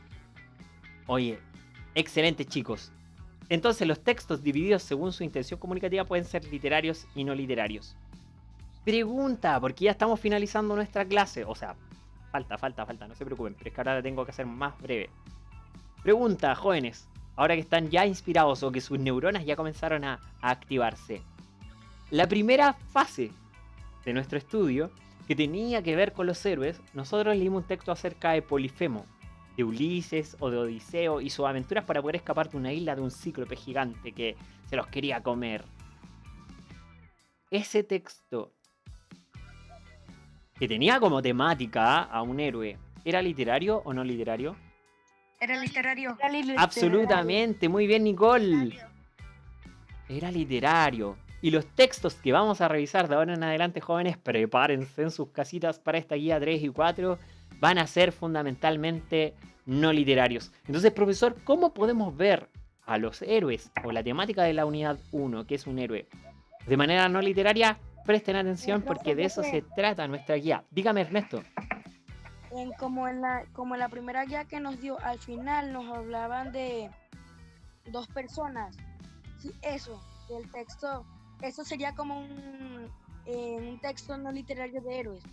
Oye, excelente, chicos. Entonces los textos divididos según su intención comunicativa pueden ser literarios y no literarios. Pregunta, porque ya estamos finalizando nuestra clase. O sea, falta, no se preocupen, pero es que ahora la tengo que hacer más breve. Pregunta, jóvenes, ahora que están ya inspirados o que sus neuronas ya comenzaron a activarse. La primera fase de nuestro estudio, que tenía que ver con los héroes, nosotros leímos un texto acerca de Polifemo, de Ulises o de Odiseo y sus aventuras para poder escapar de una isla de un cíclope gigante que se los quería comer. Ese texto, que tenía como temática a un héroe, ¿era literario o no literario? Era literario. Absolutamente, muy bien, Nicole. Era literario. Y los textos que vamos a revisar de ahora en adelante, jóvenes, prepárense en sus casitas para esta guía 3 y 4, van a ser fundamentalmente no literarios. Entonces, profesor, ¿cómo podemos ver a los héroes o la temática de la unidad 1, que es un héroe, de manera no literaria? Presten atención porque de eso se trata nuestra guía. Dígame, Ernesto. Como en la primera guía que nos dio, al final nos hablaban de dos personas. Sí, eso, del texto, eso sería como un texto no literario de héroes.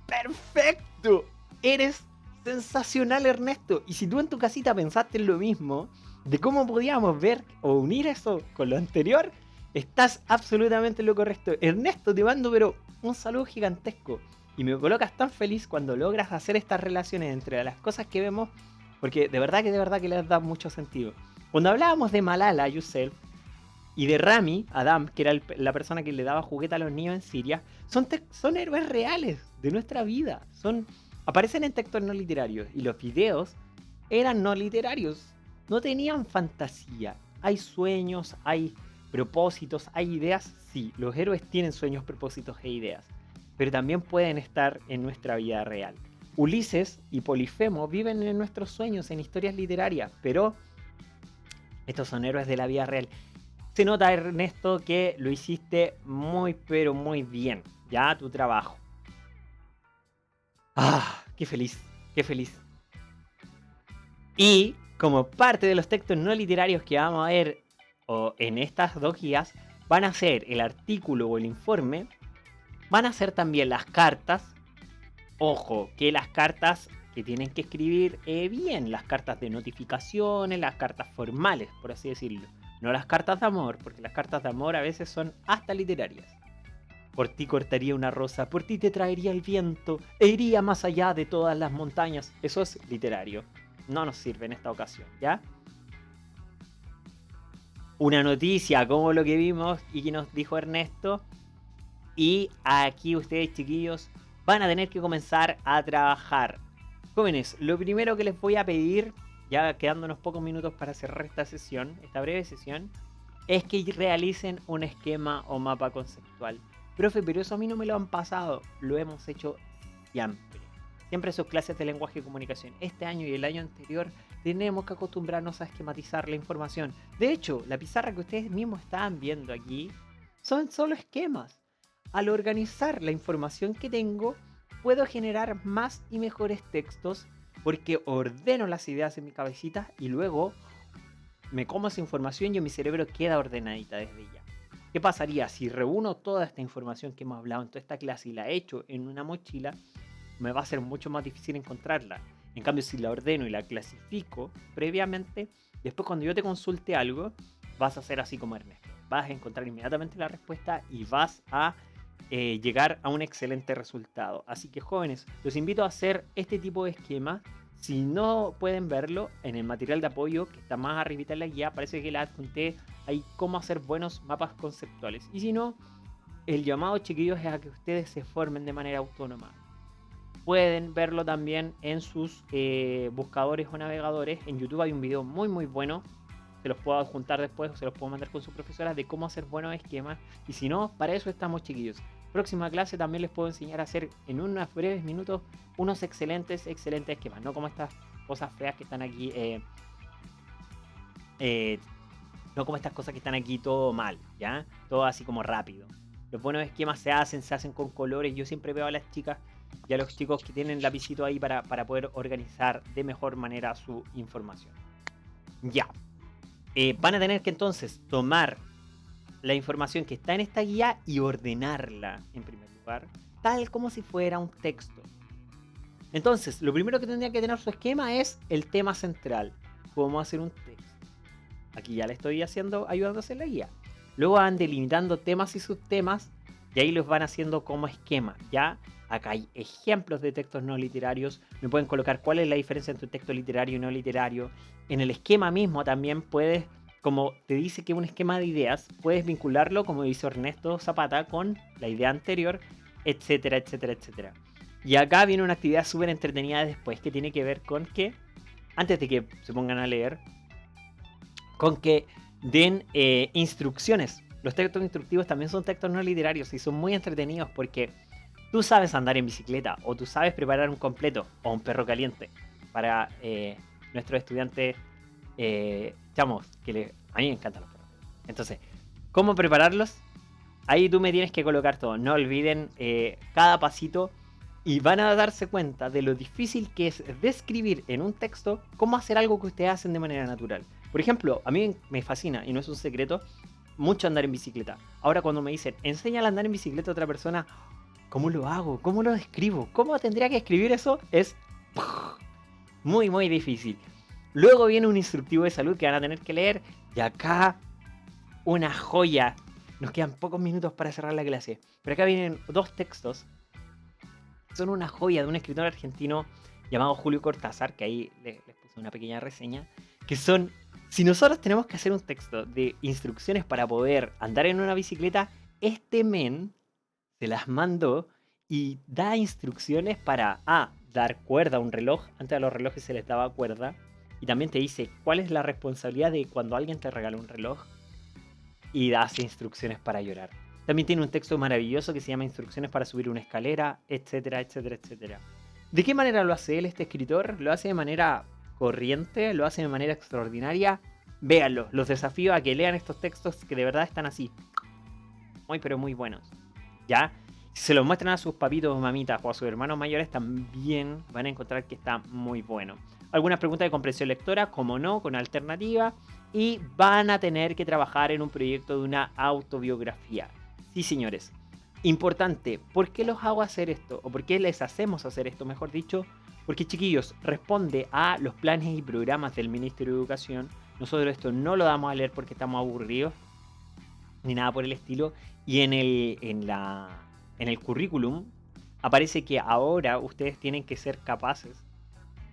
¡Perfecto! Eres sensacional, Ernesto. Y si tú en tu casita pensaste en lo mismo, de cómo podíamos ver o unir eso con lo anterior, estás absolutamente en lo correcto. Ernesto, te mando pero un saludo gigantesco. Y me colocas tan feliz cuando logras hacer estas relaciones entre las cosas que vemos, porque de verdad que les da mucho sentido. Cuando hablábamos de Malala Yousafzai y de Rami, Adam, que era la persona que le daba juguete a los niños en Siria, son héroes reales de nuestra vida. Aparecen en textos no literarios y los videos eran no literarios. No tenían fantasía. Hay sueños, hay propósitos, hay ideas. Sí, los héroes tienen sueños, propósitos e ideas, pero también pueden estar en nuestra vida real. Ulises y Polifemo viven en nuestros sueños, en historias literarias, pero estos son héroes de la vida real. Se nota, Ernesto, que lo hiciste muy, pero muy bien. Ya tu trabajo. ¡Ah! ¡Qué feliz! ¡Qué feliz! Y como parte de los textos no literarios que vamos a ver en estas 2 guías, van a ser el artículo o el informe, van a ser también las cartas. Ojo, que las cartas que tienen que escribir bien, las cartas de notificaciones, las cartas formales, por así decirlo. No las cartas de amor, porque las cartas de amor a veces son hasta literarias. Por ti cortaría una rosa, por ti te traería el viento, e iría más allá de todas las montañas. Eso es literario. No nos sirve en esta ocasión, ¿ya? Una noticia como lo que vimos y que nos dijo Ernesto. Y aquí ustedes, chiquillos, van a tener que comenzar a trabajar. Jóvenes, lo primero que les voy a pedir, ya quedándonos pocos minutos para cerrar esta sesión, esta breve sesión, es que realicen un esquema o mapa conceptual. Profe, pero eso a mí no me lo han pasado. Lo hemos hecho siempre. Siempre sus clases de lenguaje y comunicación. Este año y el año anterior tenemos que acostumbrarnos a esquematizar la información. De hecho, la pizarra que ustedes mismos estaban viendo aquí son solo esquemas. Al organizar la información que tengo, puedo generar más y mejores textos porque ordeno las ideas en mi cabecita y luego me como esa información y mi cerebro queda ordenadita desde ya. ¿Qué pasaría si reúno toda esta información que hemos hablado en toda esta clase y la echo en una mochila? Me va a ser mucho más difícil encontrarla. En cambio, si la ordeno y la clasifico previamente, después cuando yo te consulte algo, vas a hacer así como Ernesto. Vas a encontrar inmediatamente la respuesta y vas a llegar a un excelente resultado. Así que, jóvenes, los invito a hacer este tipo de esquema. Si no pueden verlo, en el material de apoyo que está más arribita en la guía, parece que la adjunté ahí cómo hacer buenos mapas conceptuales. Y si no, el llamado, chiquillos, es a que ustedes se formen de manera autónoma. Pueden verlo también en sus buscadores o navegadores. En YouTube hay un video muy muy bueno. Se los puedo adjuntar después o se los puedo mandar con su profesora de cómo hacer buenos esquemas. Y si no, para eso estamos, chiquillos. Próxima clase también les puedo enseñar a hacer en unos breves minutos unos excelentes esquemas. No como estas cosas feas que están aquí. No como estas cosas que están aquí todo mal, ¿ya? Todo así como rápido. Los buenos esquemas se hacen con colores. Yo siempre veo a las chicas y a los chicos que tienen lapicito ahí para poder organizar de mejor manera su información. Ya. Van a tener que entonces tomar la información que está en esta guía y ordenarla en primer lugar, tal como si fuera un texto. Entonces, lo primero que tendría que tener su esquema es el tema central. Cómo hacer un texto. Aquí ya le estoy ayudando a hacer la guía. Luego van delimitando temas y subtemas y ahí los van haciendo como esquema, ¿ya? Acá hay ejemplos de textos no literarios. Me pueden colocar cuál es la diferencia entre un texto literario y no literario. En el esquema mismo también puedes, como te dice que es un esquema de ideas, puedes vincularlo, como dice Ernesto Zapata, con la idea anterior, etcétera, etcétera, etcétera. Y acá viene una actividad súper entretenida después que tiene que ver con que, antes de que se pongan a leer, con que den instrucciones. Los textos instructivos también son textos no literarios y son muy entretenidos porque tú sabes andar en bicicleta o tú sabes preparar un completo o un perro caliente para nuestros estudiantes chamos, a mí me encantan los perros. Entonces, ¿cómo prepararlos? Ahí tú me tienes que colocar todo. No olviden cada pasito y van a darse cuenta de lo difícil que es describir en un texto cómo hacer algo que ustedes hacen de manera natural. Por ejemplo, a mí me fascina, y no es un secreto, mucho andar en bicicleta. Ahora cuando me dicen, enséñale a andar en bicicleta a otra persona, ¿cómo lo hago? ¿Cómo lo describo? ¿Cómo tendría que escribir eso? Es muy, muy difícil. Luego viene un instructivo de salud que van a tener que leer. Y acá, una joya. Nos quedan pocos minutos para cerrar la clase. Pero acá vienen 2 textos. Son una joya de un escritor argentino llamado Julio Cortázar, que ahí les puse una pequeña reseña. Que son, si nosotros tenemos que hacer un texto de instrucciones para poder andar en una bicicleta, este men se las mandó y da instrucciones para dar cuerda a un reloj. Antes a los relojes se les daba cuerda. Y también te dice cuál es la responsabilidad de cuando alguien te regala un reloj. Y das instrucciones para llorar. También tiene un texto maravilloso que se llama Instrucciones para subir una escalera, etcétera, etcétera, etcétera. ¿De qué manera lo hace él, este escritor? ¿Lo hace de manera corriente? ¿Lo hace de manera extraordinaria? Véanlo, los desafío a que lean estos textos que de verdad están así. Muy pero muy buenos. ¿Ya? Si se los muestran a sus papitos o mamitas o a sus hermanos mayores, también van a encontrar que está muy bueno. Algunas preguntas de comprensión lectora, como no, con alternativa. Y van a tener que trabajar en un proyecto de una autobiografía. Sí, señores. Importante, ¿por qué los hago hacer esto? ¿O por qué les hacemos hacer esto, mejor dicho? Porque, chiquillos, responde a los planes y programas del Ministerio de Educación. Nosotros esto no lo damos a leer porque estamos aburridos, ni nada por el estilo. Y en el currículum aparece que ahora ustedes tienen que ser capaces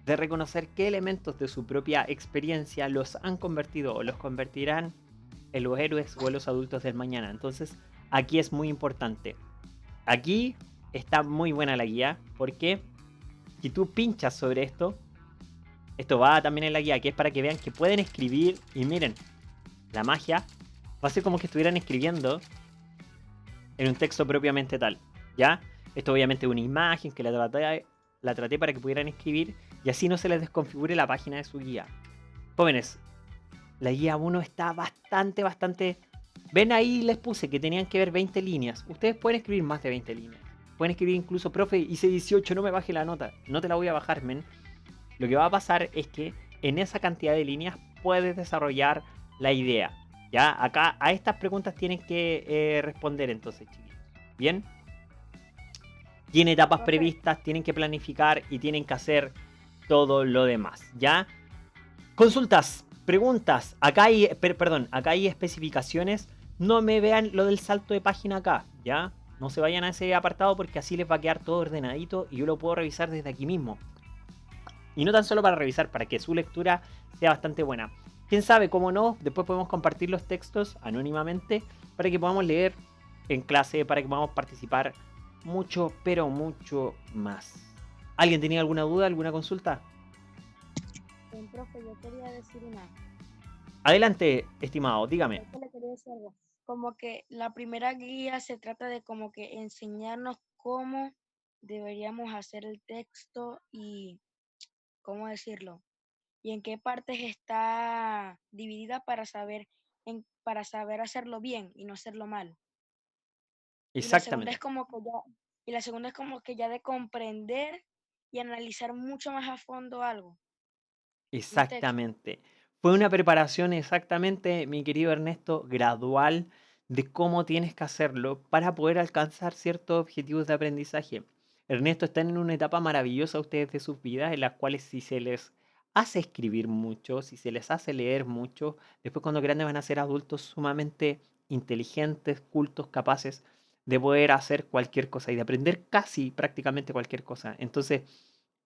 de reconocer qué elementos de su propia experiencia los han convertido o los convertirán en los héroes o en los adultos del mañana. Entonces, aquí es muy importante. Aquí está muy buena la guía, porque si tú pinchas sobre esto va también en la guía, que es para que vean que pueden escribir. Y miren, la magia va a ser como que estuvieran escribiendo en un texto propiamente tal, ¿ya? Esto obviamente es una imagen que la traté para que pudieran escribir y así no se les desconfigure la página de su guía. Jóvenes, la guía 1 está bastante... Ven ahí, les puse que tenían que ver 20 líneas. Ustedes pueden escribir más de 20 líneas. Pueden escribir incluso, profe, hice 18, no me baje la nota. No te la voy a bajar, men. Lo que va a pasar es que en esa cantidad de líneas puedes desarrollar la idea. Ya, acá a estas preguntas tienen que responder entonces, chiquillos. ¿Bien? Tiene etapas previstas, tienen que planificar y tienen que hacer todo lo demás, ¿ya? Consultas, preguntas. Acá hay especificaciones. No me vean lo del salto de página acá, ¿ya? No se vayan a ese apartado porque así les va a quedar todo ordenadito y yo lo puedo revisar desde aquí mismo. Y no tan solo para revisar, para que su lectura sea bastante buena. Quién sabe, cómo no, después podemos compartir los textos anónimamente para que podamos leer en clase, para que podamos participar mucho, pero mucho más. ¿Alguien tenía alguna duda, alguna consulta? Profe, yo quería decir una. Adelante, estimado, dígame. Yo le quería decir algo. Como que la primera guía se trata de como que enseñarnos cómo deberíamos hacer el texto y cómo decirlo. Y en qué partes está dividida para saber hacerlo bien y no hacerlo mal. Y la segunda es Exactamente. como que ya de comprender y analizar mucho más a fondo algo, un texto. Exactamente. Fue una preparación exactamente, mi querido Ernesto, gradual de cómo tienes que hacerlo para poder alcanzar ciertos objetivos de aprendizaje. Ernesto, están en una etapa maravillosa ustedes de sus vidas en las cuales si se les hace escribir mucho, si se les hace leer mucho, después cuando grandes van a ser adultos sumamente inteligentes, cultos, capaces de poder hacer cualquier cosa y de aprender casi prácticamente cualquier cosa. Entonces,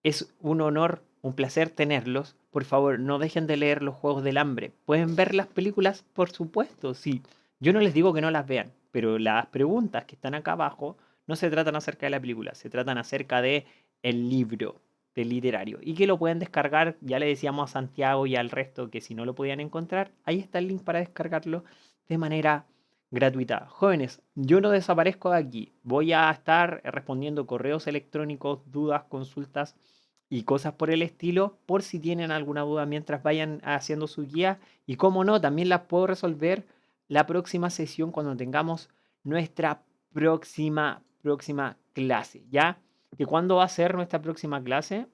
es un honor, un placer tenerlos. Por favor, no dejen de leer los Juegos del Hambre. ¿Pueden ver las películas? Por supuesto, sí. Yo no les digo que no las vean, pero las preguntas que están acá abajo no se tratan acerca de la película, se tratan acerca de el libro, del literario. Y que lo pueden descargar, ya le decíamos a Santiago y al resto que si no lo podían encontrar, ahí está el link para descargarlo de manera gratuita. Jóvenes, yo no desaparezco de aquí. Voy a estar respondiendo correos electrónicos, dudas, consultas y cosas por el estilo, por si tienen alguna duda mientras vayan haciendo su guía. Y como no, también las puedo resolver la próxima sesión cuando tengamos nuestra próxima clase. ¿Ya? ¿Que cuándo va a ser nuestra próxima clase?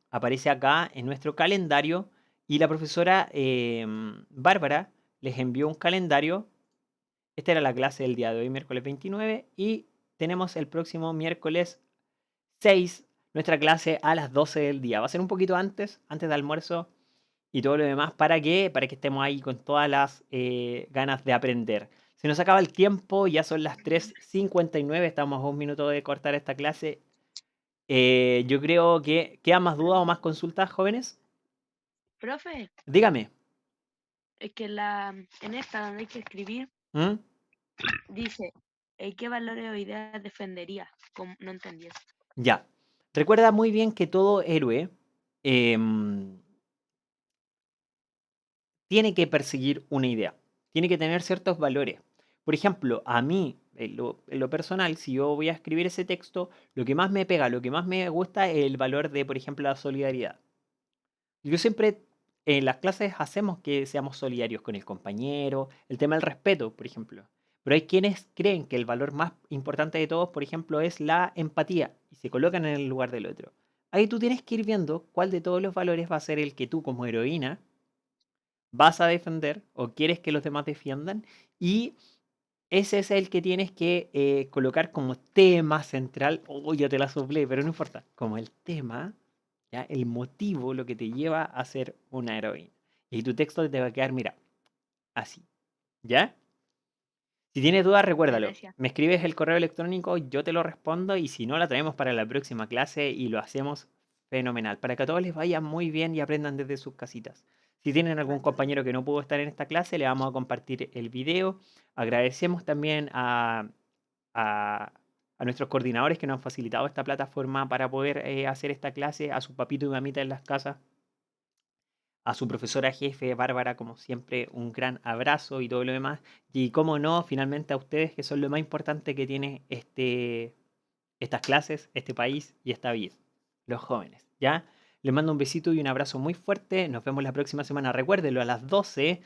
Aparece acá en nuestro calendario y la profesora Bárbara les envió un calendario. Esta era la clase del día de hoy, miércoles 29, y tenemos el próximo miércoles 6 nuestra clase a las 12 del día. Va a ser un poquito antes de almuerzo y todo lo demás. ¿Para qué? Para que estemos ahí con todas las ganas de aprender. Se nos acaba el tiempo, ya son las 3:59, estamos a un minuto de cortar esta clase. Yo creo que ¿quedan más dudas o más consultas, jóvenes? Profe, Dígame. es que en esta donde hay que escribir, ¿Mm? dice, ¿qué valores o ideas defendería? No entendí eso. Ya. Recuerda muy bien que todo héroe em, tiene que perseguir una idea, tiene que tener ciertos valores. Por ejemplo, a mí, en lo personal, si yo voy a escribir ese texto, lo que más me pega, lo que más me gusta es el valor de, por ejemplo, la solidaridad. Yo siempre en las clases hacemos que seamos solidarios con el compañero, el tema del respeto, por ejemplo. Pero hay quienes creen que el valor más importante de todos, por ejemplo, es la empatía y se colocan en el lugar del otro. Ahí tú tienes que ir viendo cuál de todos los valores va a ser el que tú como heroína vas a defender o quieres que los demás defiendan y ese es el que tienes que colocar como tema central. Oh, ya te la soplé, pero no importa. Como el tema, ¿ya? El motivo, lo que te lleva a ser una heroína. Y tu texto te va a quedar, mira, así. ¿Ya? Si tienes dudas, recuérdalo. Gracias. Me escribes el correo electrónico, yo te lo respondo y si no, la traemos para la próxima clase y lo hacemos fenomenal. Para que a todos les vaya muy bien y aprendan desde sus casitas. Si tienen algún compañero que no pudo estar en esta clase, le vamos a compartir el video. Agradecemos también a nuestros coordinadores que nos han facilitado esta plataforma para poder hacer esta clase, a su papito y mamita en las casas, a su profesora jefe, Bárbara, como siempre, un gran abrazo y todo lo demás. Y como no, finalmente a ustedes, que son lo más importante que tiene estas clases, este país y esta vida, los jóvenes, ¿ya? Les mando un besito y un abrazo muy fuerte. Nos vemos la próxima semana. Recuérdenlo, a las 12.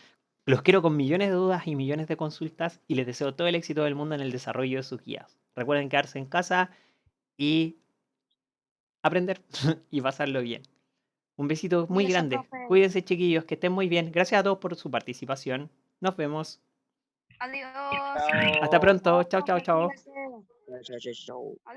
Los quiero con millones de dudas y millones de consultas y les deseo todo el éxito del mundo en el desarrollo de sus guías. Recuerden quedarse en casa y aprender y pasarlo bien. Un besito muy Cuídese, grande. profe. Cuídense, chiquillos, que estén muy bien. Gracias a todos por su participación. Nos vemos. Adiós. Hasta pronto. Chao, chao, Profe, chao. cuídese.